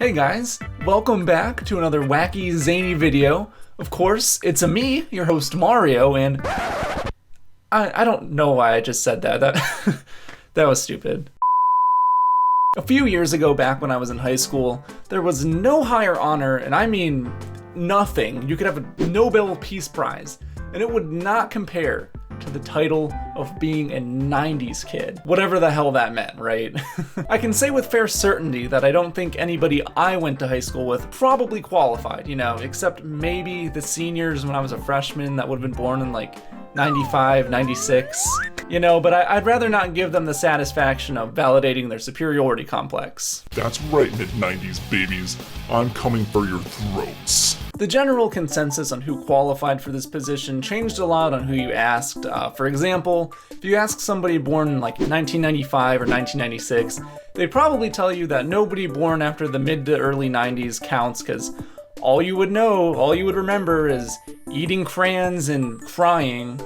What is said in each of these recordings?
Hey guys, welcome back to another wacky, zany video. Of course, it's me, your host Mario, and I don't know why I just said that. That was stupid. A few years ago, back when I was in high school, there was no higher honor, and I mean nothing. You could have a Nobel Peace Prize, and it would not compare to the title of being a 90s kid. Whatever the hell that meant, right? I can say with fair certainty that I don't think anybody I went to high school with probably qualified, except maybe the seniors when I was a freshman that would have been born in like 95, 96. But I'd rather not give them the satisfaction of validating their superiority complex. That's right, mid-90s babies. I'm coming for your throats. The general consensus on who qualified for this position changed a lot on who you asked. For example, if you ask somebody born in like 1995 or 1996, they'd probably tell you that nobody born after the mid to early 90s counts because all you would remember is eating crayons and crying.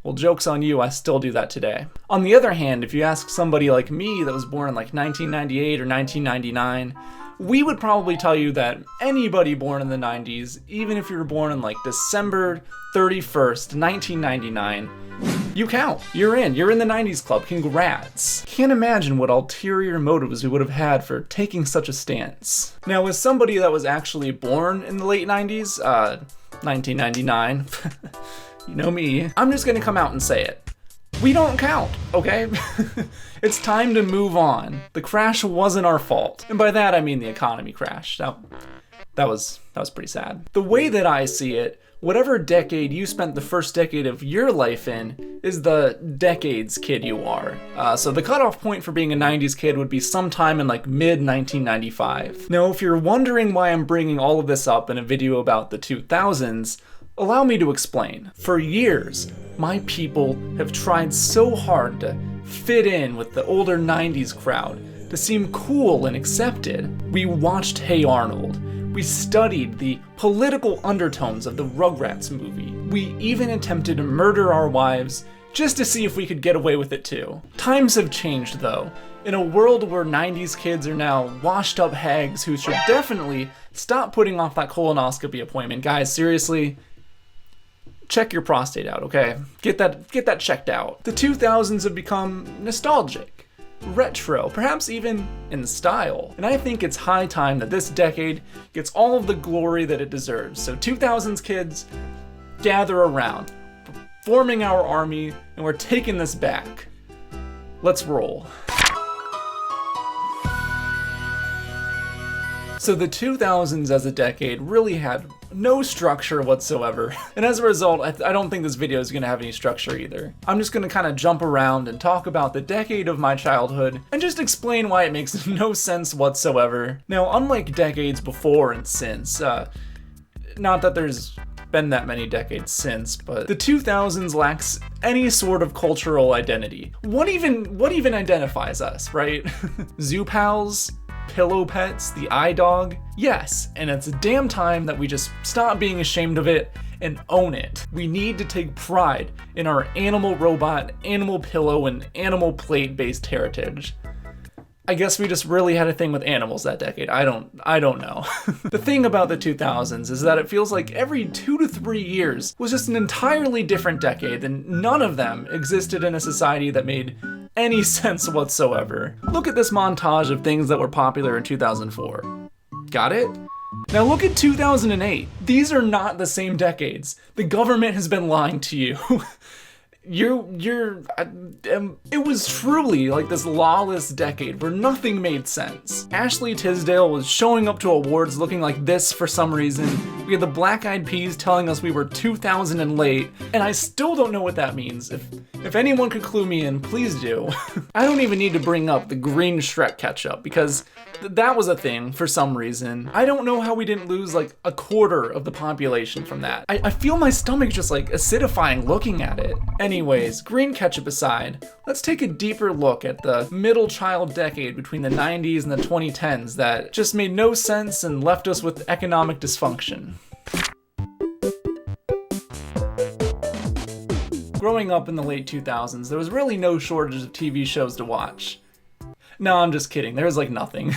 Well, joke's on you, I still do that today. On the other hand, if you ask somebody like me that was born in like 1998 or 1999, we would probably tell you that anybody born in the 90s, even if you were born in like December 31st, 1999, you count. You're in the 90s club. Congrats. Can't imagine what ulterior motives we would have had for taking such a stance. Now, as somebody that was actually born in the late 90s, 1999, you know me, I'm just gonna come out and say it. We don't count, okay? It's time to move on. The crash wasn't our fault. And by that, I mean the economy crash. That was pretty sad. The way that I see it, whatever decade you spent the first decade of your life in is the decades kid you are. So the cutoff point for being a 90s kid would be sometime in like mid-1995. Now, if you're wondering why I'm bringing all of this up in a video about the 2000s, allow me to explain. For years, my people have tried so hard to fit in with the older 90s crowd, to seem cool and accepted. We watched Hey Arnold. We studied the political undertones of the Rugrats movie. We even attempted to murder our wives just to see if we could get away with it too. Times have changed though. In a world where 90s kids are now washed up hags who should definitely stop putting off that colonoscopy appointment. Guys, seriously, check your prostate out, okay? Get that checked out. The 2000s have become nostalgic, retro, perhaps even in style. And I think it's high time that this decade gets all of the glory that it deserves. So 2000s kids, gather around, forming our army, and we're taking this back. Let's roll. So the 2000s as a decade really had no structure whatsoever. And as a result, I don't think this video is going to have any structure either. I'm just going to kind of jump around and talk about the decade of my childhood and just explain why it makes no sense whatsoever. Now, unlike decades before and since, not that there's been that many decades since, but the 2000s lacks any sort of cultural identity. What even identifies us, right? Zoo pals? Pillow pets, the iDog? Yes, and it's a damn time that we just stop being ashamed of it and own it. We need to take pride in our animal robot, animal pillow, and animal plate based heritage. I guess we just really had a thing with animals that decade. I don't know. The thing about the 2000s is that it feels like every 2 to 3 years was just an entirely different decade, and none of them existed in a society that made any sense whatsoever. Look at this montage of things that were popular in 2004. Got it? Now look at 2008. These are not the same decades. The government has been lying to you. It was truly like this lawless decade where nothing made sense. Ashley Tisdale was showing up to awards looking like this for some reason. We had the Black Eyed Peas telling us we were 2000 and late, and I still don't know what that means. If anyone could clue me in, please do. I don't even need to bring up the green Shrek ketchup because that was a thing for some reason. I don't know how we didn't lose like a quarter of the population from that. I feel my stomach just like acidifying looking at it. Anyways, green ketchup aside, let's take a deeper look at the middle child decade between the 90s and the 2010s that just made no sense and left us with economic dysfunction. Growing up in the late 2000s, there was really no shortage of TV shows to watch. No, I'm just kidding. There was like nothing.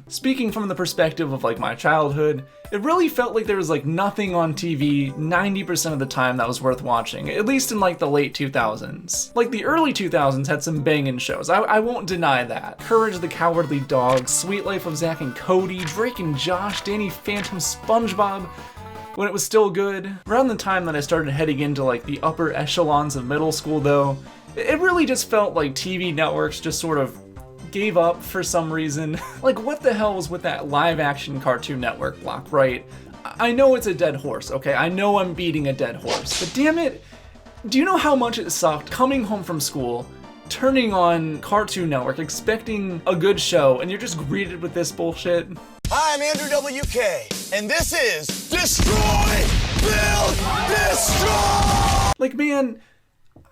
Speaking from the perspective of like my childhood, it really felt like there was like nothing on TV 90% of the time that was worth watching, at least in like the late 2000s. Like the early 2000s had some banging shows, I won't deny that. Courage the Cowardly Dog, Sweet Life of Zack and Cody, Drake and Josh, Danny Phantom, SpongeBob, when it was still good. Around the time that I started heading into like the upper echelons of middle school though, it really just felt like TV networks just sort of gave up for some reason. Like, what the hell was with that live action Cartoon Network block, right? I know it's a dead horse, okay? I know I'm beating a dead horse, but damn it, do you know how much it sucked coming home from school, turning on Cartoon Network, expecting a good show, and you're just greeted with this bullshit? Hi, I'm Andrew WK, and this is Destroy, Build, Destroy! Like, man,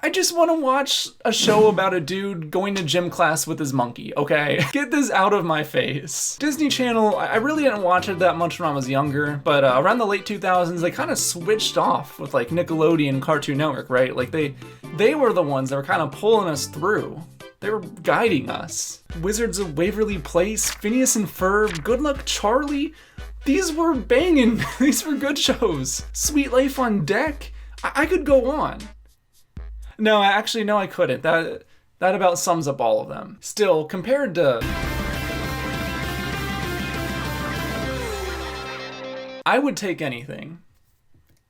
I just want to watch a show about a dude going to gym class with his monkey, okay? Get this out of my face. Disney Channel, I really didn't watch it that much when I was younger, but around the late 2000s, they kind of switched off with like Nickelodeon Cartoon Network, right? Like they were the ones that were kind of pulling us through. They were guiding us. Wizards of Waverly Place, Phineas and Ferb, Good Luck Charlie, these were banging. These were good shows. Sweet Life on Deck, I could go on. No, actually, no, I couldn't. That about sums up all of them. Still, compared to... I would take anything.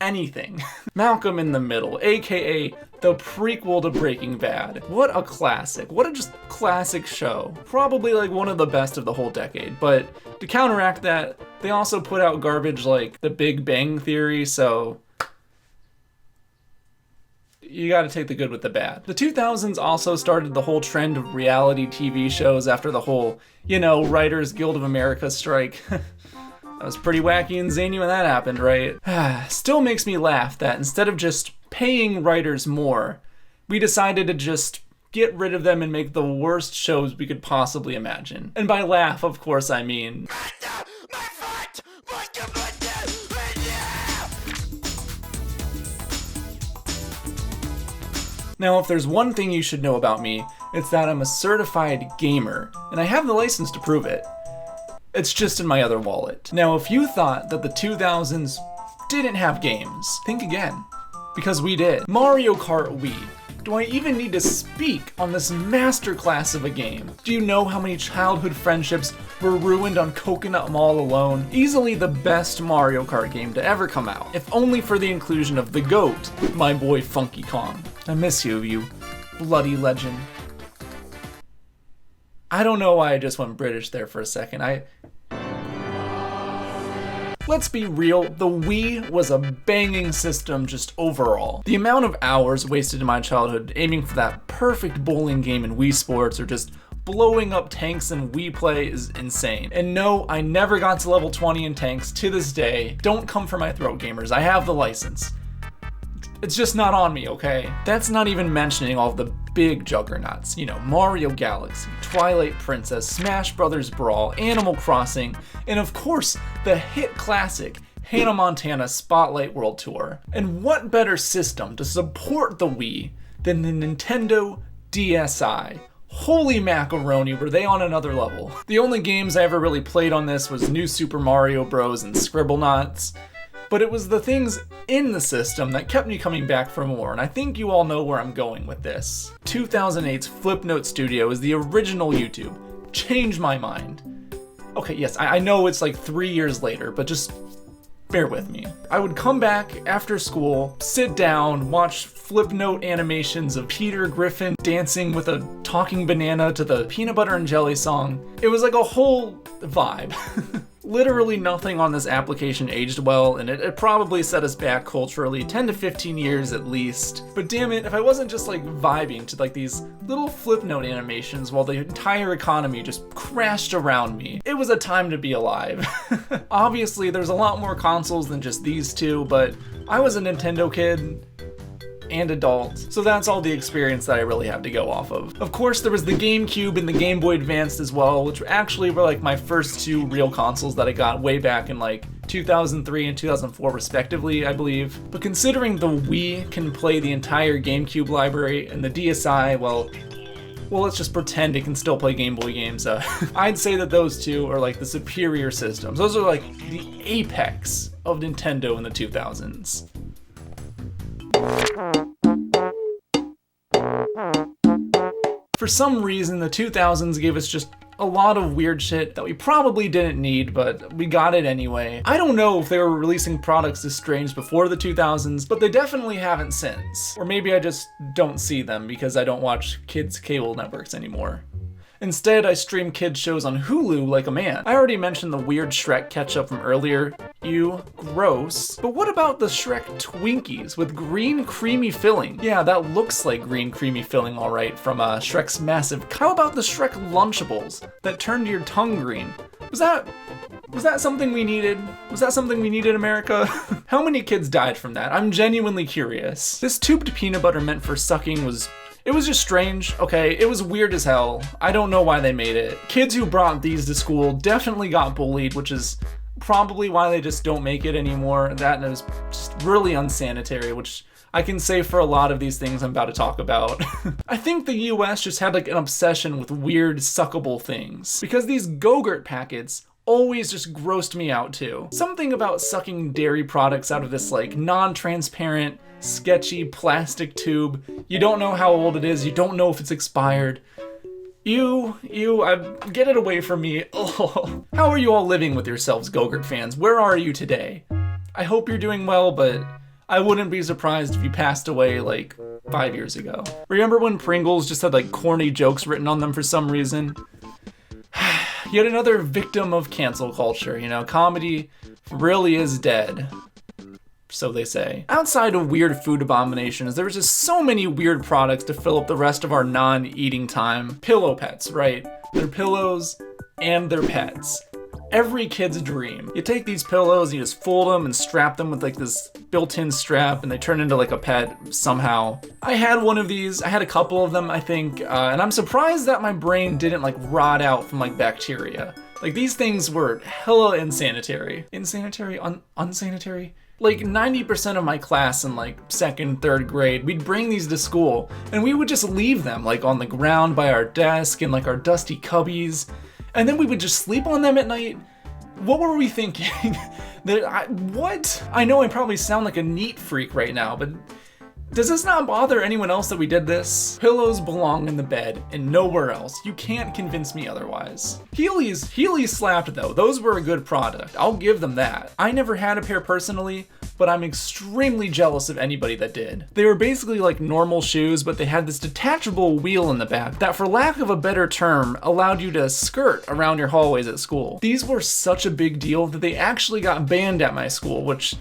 Anything. Malcolm in the Middle, aka the prequel to Breaking Bad. What a classic. What a just classic show. Probably like one of the best of the whole decade, but to counteract that, they also put out garbage like The Big Bang Theory, so... you gotta take the good with the bad. The 2000s also started the whole trend of reality TV shows after the whole, Writers Guild of America strike. That was pretty wacky and zany when that happened, right? Still makes me laugh that instead of just paying writers more, we decided to just get rid of them and make the worst shows we could possibly imagine. And by laugh, of course, I mean... Now, if there's one thing you should know about me, it's that I'm a certified gamer, and I have the license to prove it. It's just in my other wallet. Now, if you thought that the 2000s didn't have games, think again. Because we did. Mario Kart Wii. Do I even need to speak on this masterclass of a game? Do you know how many childhood friendships were ruined on Coconut Mall alone? Easily the best Mario Kart game to ever come out, if only for the inclusion of the GOAT, my boy Funky Kong. I miss you, you bloody legend. I don't know why I just went British there for a second. Let's be real, the Wii was a banging system just overall. The amount of hours wasted in my childhood aiming for that perfect bowling game in Wii Sports or just blowing up tanks in Wii Play is insane. And no, I never got to level 20 in tanks to this day. Don't come for my throat, gamers. I have the license. It's just not on me, okay? That's not even mentioning all of the big juggernauts. Mario Galaxy, Twilight Princess, Smash Bros. Brawl, Animal Crossing, and of course, the hit classic, Hannah Montana Spotlight World Tour. And what better system to support the Wii than the Nintendo DSi? Holy macaroni, were they on another level. The only games I ever really played on this was New Super Mario Bros. And Scribblenauts. But it was the things in the system that kept me coming back for more, and I think you all know where I'm going with this. 2008's Flipnote Studio is the original YouTube. Changed my mind. Okay, yes, I know it's like 3 years later, but just bear with me. I would come back after school, sit down, watch Flipnote animations of Peter Griffin dancing with a talking banana to the peanut butter and jelly song. It was like a whole vibe. Literally nothing on this application aged well, and it probably set us back culturally 10 to 15 years at least. But damn it, if I wasn't just like vibing to like these little Flipnote animations while the entire economy just crashed around me, it was a time to be alive. Obviously, there's a lot more consoles than just these two, but I was a Nintendo kid and adult, so that's all the experience that I really have to go off of. Of course, there was the GameCube and the Game Boy Advanced as well, which actually were like my first two real consoles that I got way back in like 2003 and 2004 respectively, I believe. But considering the Wii can play the entire GameCube library and the DSi, well, well, let's just pretend it can still play Game Boy games. I'd say that those two are like the superior systems. Those are like the apex of Nintendo in the 2000s. For some reason, the 2000s gave us just a lot of weird shit that we probably didn't need, but we got it anyway. I don't know if they were releasing products this strange before the 2000s, but they definitely haven't since. Or maybe I just don't see them because I don't watch kids' cable networks anymore. Instead, I stream kids shows on Hulu like a man. I already mentioned the weird Shrek ketchup from earlier. Ew, gross. But what about the Shrek Twinkies with green creamy filling? Yeah, that looks like green creamy filling alright from Shrek's Massive. How about the Shrek Lunchables that turned your tongue green? Was that something we needed? Was that something we needed, America? How many kids died from that? I'm genuinely curious. This tubed peanut butter meant for sucking it was just strange, okay? It was weird as hell. I don't know why they made it. Kids who brought these to school definitely got bullied, which is probably why they just don't make it anymore. That is just really unsanitary, which I can say for a lot of these things I'm about to talk about. I think the US just had like an obsession with weird suckable things, because these Go-Gurt packets always just grossed me out too. Something about sucking dairy products out of this like non-transparent, sketchy plastic tube. You don't know how old it is, you don't know if it's expired. Get it away from me. Oh. How are you all living with yourselves, Go-Gurt fans? Where are you today? I hope you're doing well, but I wouldn't be surprised if you passed away like 5 years ago. Remember when Pringles just had like corny jokes written on them for some reason? Yet another victim of cancel culture, you know, comedy really is dead. So they say. Outside of weird food abominations, there was just so many weird products to fill up the rest of our non-eating time. Pillow pets, right? They're pillows and they're pets. Every kid's dream. You take these pillows and you just fold them and strap them with like this built-in strap and they turn into like a pet somehow. I had one of these, I had a couple of them I think, and I'm surprised that my brain didn't like rot out from like bacteria. Like these things were hella insanitary. Unsanitary? Like 90% of my class in like 2nd, 3rd grade, we'd bring these to school and we would just leave them like on the ground by our desk in like our dusty cubbies. And then we would just sleep on them at night. What were we thinking? What? I know I probably sound like a neat freak right now, but does this not bother anyone else that we did this? Pillows belong in the bed and nowhere else. You can't convince me otherwise. Heelies slapped though. Those were a good product. I'll give them that. I never had a pair personally, but I'm extremely jealous of anybody that did. They were basically like normal shoes, but they had this detachable wheel in the back that, for lack of a better term, allowed you to skirt around your hallways at school. These were such a big deal that they actually got banned at my school, which,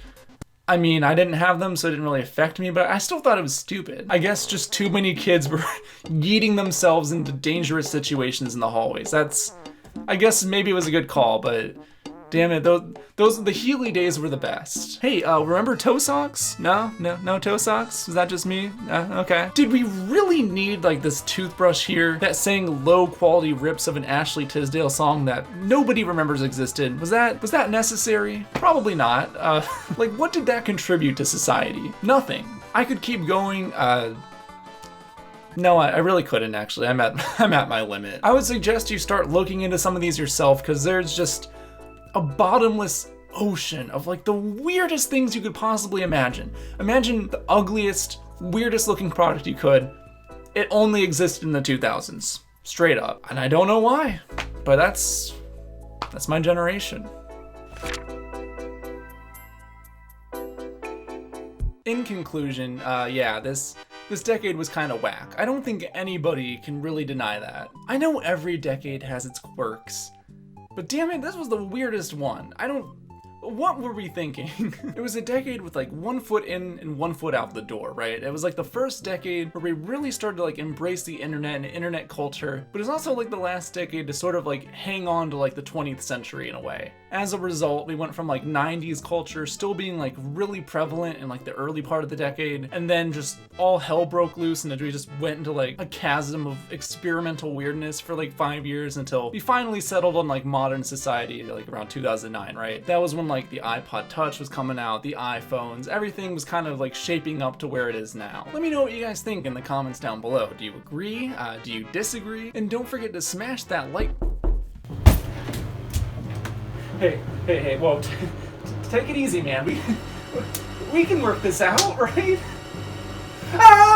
I mean, I didn't have them, so it didn't really affect me, but I still thought it was stupid. I guess just too many kids were yeeting themselves into dangerous situations in the hallways. I guess maybe it was a good call, but damn it, the Heeley days were the best. Hey, remember toe socks? No toe socks? Was that just me? Okay. Did we really need like this toothbrush here that sang low quality rips of an Ashley Tisdale song that nobody remembers existed? Was that necessary? Probably not. Like what did that contribute to society? Nothing. I could keep going. No, I really couldn't actually. I'm at my limit. I would suggest you start looking into some of these yourself, because there's just a bottomless ocean of like the weirdest things you could possibly imagine. Imagine the ugliest, weirdest looking product you could. It only existed in the 2000s. Straight up. And I don't know why, but that's my generation. In conclusion, yeah, this decade was kind of whack. I don't think anybody can really deny that. I know every decade has its quirks, but damn it, this was the weirdest one. What were we thinking? It was a decade with like 1 foot in and 1 foot out the door, right? It was like the first decade where we really started to like embrace the internet and internet culture, but it's also like the last decade to sort of like hang on to like the 20th century in a way. As a result, we went from like 90s culture still being like really prevalent in like the early part of the decade, and then just all hell broke loose and we just went into like a chasm of experimental weirdness for like 5 years until we finally settled on like modern society like around 2009, right? That was when like the iPod Touch was coming out, the iPhones, everything was kind of like shaping up to where it is now. Let me know what you guys think in the comments down below. Do you agree? Do you disagree? And don't forget to smash that like. Hey, whoa, take it easy, man. We can work this out, right? Ah!